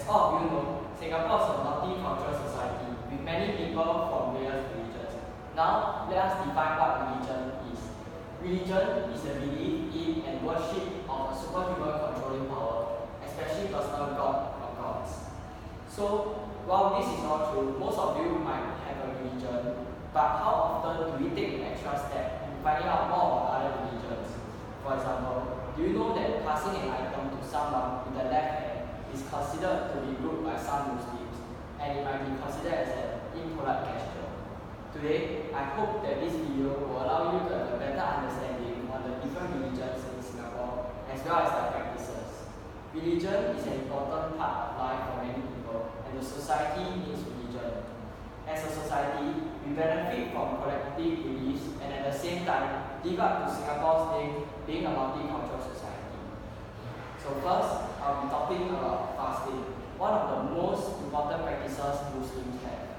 all of you know, Singapore is a multicultural society with many people from various religions. Now, let us define what religion is. Religion is a belief in and worship of a superhuman controlling power, especially personal god or gods. So, while this is all true, most of you might have a religion, but how often do we take an extra step in finding out more about other religions? For example, do you know that passing an item to someone with the left hand is considered to be rude by some Muslims, and it might be considered as an impolite gesture? Today, I hope that this video will allow you to have a better understanding on the different religions in Singapore, as well as their practices. Religion is an important part of life for many people, and the society needs religion. As a society, we benefit from collective beliefs and at the same time live up to Singapore's name being a multicultural society. So first, I'll be talking about fasting, one of the most important practices Muslims have.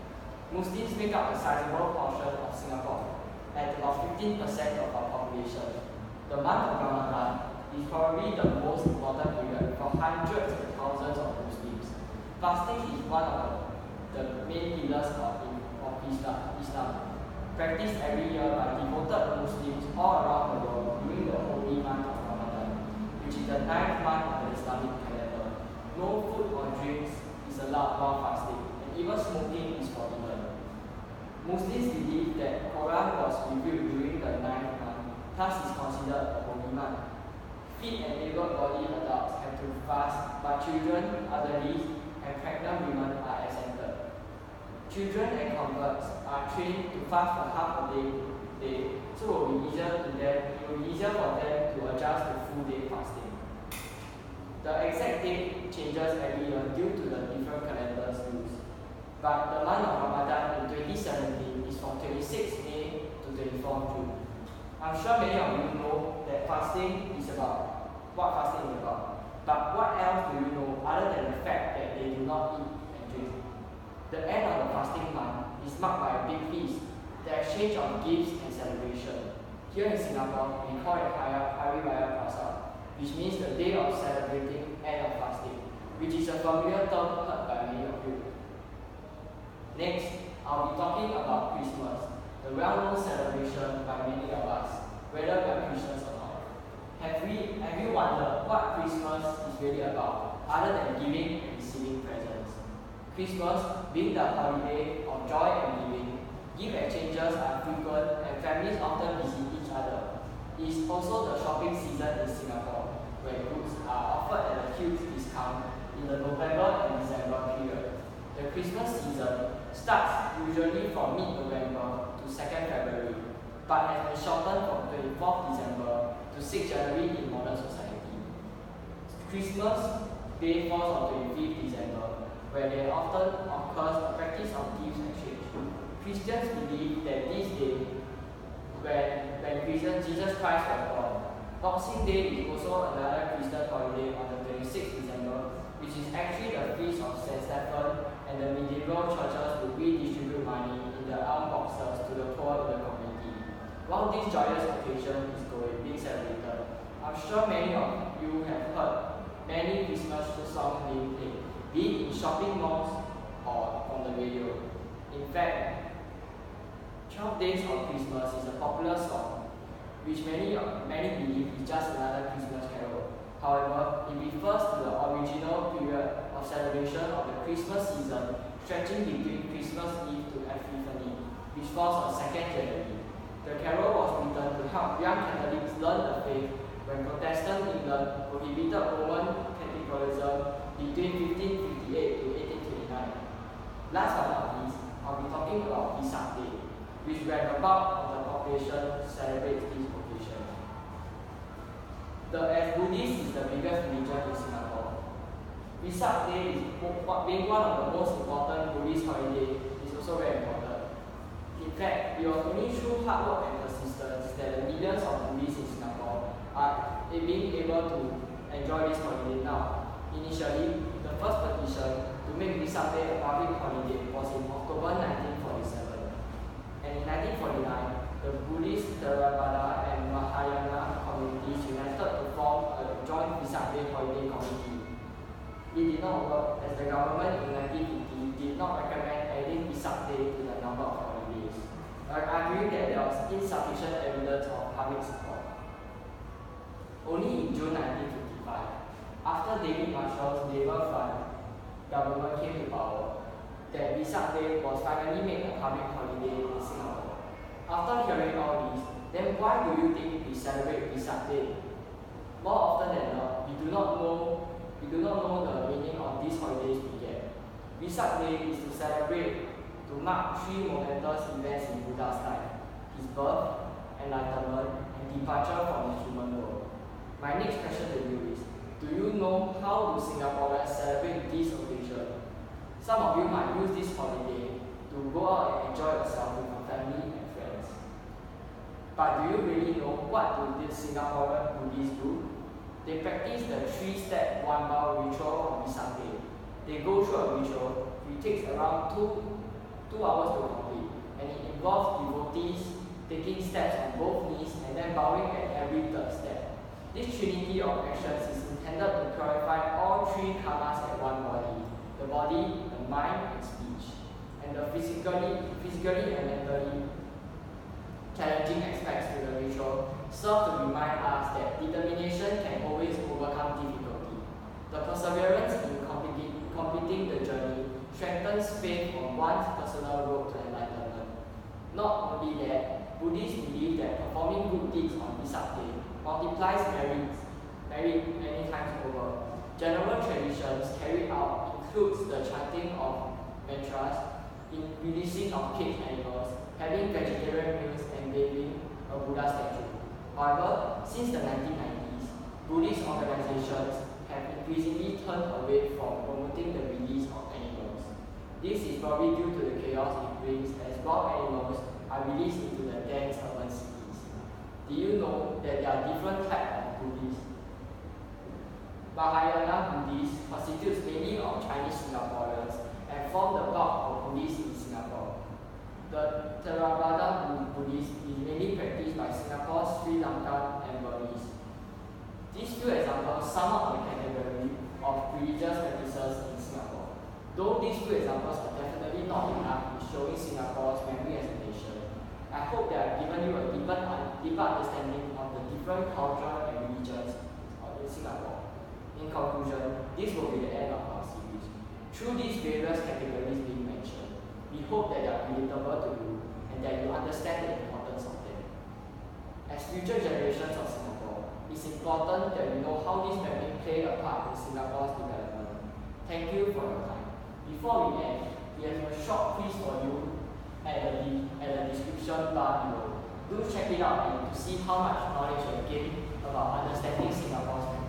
Muslims make up a sizable portion of Singapore, at about 15% of our population. The month of Ramadan is probably the most important period for hundreds and thousands of Muslims. Fasting is one of the main pillars of Islam, practiced every year by devoted Muslims all around the world during the holy month of Ramadan, which is the 9th month of the Islamic calendar. No food or drinks is allowed while fasting, and even smoking is forbidden. Muslims believe that Quran was revealed during the 9th month, thus is considered a holy month. Fit and able-bodied adults have to fast, but children, elderly, and pregnant women are exempted. Children and converts are trained to fast for half a day, so it will be easier for them to adjust to full day fasting. The exact date changes every year due to the different calendars used, but the month of Ramadan in 2017 is from 26 May to 24 June. I'm sure many of you know that what fasting is about, but what else do you know other than the fact that they do not eat and drink? The end of the fasting month is marked by a big feast, the exchange of gifts and celebration. Here in Singapore, we call it Hari Raya Puasa, which means the day of celebrating end of fasting, which is a familiar term heard by many of you. Next, I'll be talking about Christmas, the well-known celebration by many of us, whether we are Christians or not. Have you wondered what Christmas is really about, other than giving and receiving presents? Christmas, being the holiday of joy and giving, gift exchanges are frequent and families often visit each other. It is also the shopping season in Singapore, where goods are offered at a huge discount in the November and December period. The Christmas season starts usually from mid-November to 2nd February, but has been shortened from 24th December to 6th January in modern society. Christmas Day falls on 25th December, where there often occurs a practice of gifts exchange. Christians believe that this day, when Jesus Christ was born. Boxing Day is also another Christian holiday on the 26th December, which is actually the feast of St. Stephen, and the medieval churches would redistribute money in the alms boxes to the poor in the community. While this joyous occasion is being celebrated, I'm sure many of you have heard many Christmas songs being played, be it in shopping malls or on the radio. In fact, 12 Days of Christmas is a popular song, which many believe is just another Christmas carol. However, it refers to the original period of celebration of the Christmas season, stretching between Christmas Eve to Epiphany, which falls on 2nd January. The carol was written to help young Catholics learn the faith when Protestant England prohibited Roman Catholicism between 1558 to 1829. Last but not least, I'll be talking about Vesak Day, which where the bulk of the population celebrates this occasion. As Buddhist is the biggest religion in Singapore, Vesak Day is being one of the most important Buddhist holidays is also very important. In fact, it was only through hard work and persistence that the millions of Buddhists in Singapore are being able to enjoy this holiday now. Initially, the first petition to make Vesak Day a public holiday was in October 1947. And in 1949, the Buddhist, Theravada, and Mahayana communities united to form a joint Vesak Day holiday committee. It did not work as the government insufficient evidence of public support. Only in June 1955, after David Marshall's Labour Front government came to power, that Vesak Day was finally made a public holiday in Singapore. After hearing all this, then why do you think we celebrate Vesak Day? More often than not, we do not know the meaning of these holidays we get. Vesak Day is to celebrate, to mark three momentous events in Buddha's life: his birth, enlightenment, and departure from the human world. My next question to you is, do you know how do Singaporeans celebrate this occasion? Some of you might use this holiday to go out and enjoy yourself with your family and friends. But do you really know what do these Singaporean Buddhists do? They practice the three-step one-bow ritual on Vesak Day. They go through a ritual which takes around two hours to complete, and it involves devotees taking steps on both knees and then bowing at every third step. This trinity of actions is intended to purify all three karmas at one body: the body, the mind, and speech. And the physically and mentally challenging aspects to the ritual serve to remind us that determination can always overcome difficulty. The perseverance in completing the journey strengthens faith on one's personal road to enlightenment. Not only that, Buddhists believe that performing good deeds on Vesak Day multiplies merit many times over. General traditions carried out includes the chanting of mantras, in releasing of caged animals, having vegetarian meals, and bathing a Buddha statue. However, since the 1990s, Buddhist organizations have increasingly turned away from promoting the release of animals. This is probably due to the chaos it brings as wild animals are released into the dense urban cities. Do you know that there are different types of Buddhists? Mahayana Buddhists constitutes mainly of Chinese Singaporeans and form the bulk of Buddhists in Singapore. The Theravada Buddhist is mainly practiced by Singapore's Sri Lankan and Burmese. These few examples sum up the category of religious practices in Singapore. Though these few examples are definitely not enough in showing Singapore's memory as a nation, I hope that I've given you a deeper understanding of the different cultures and religions in Singapore. In conclusion, this will be the end of our series. Through these various categories being mentioned, we hope that they are relatable to you and that you understand the importance of them. As future generations of Singapore, it's important that we know how this memory played a part in Singapore's development. Thank you for your time. Before we end, we have a short quiz for you at the description bar below. Do check it out and to see how much knowledge you have gained about understanding Singapore's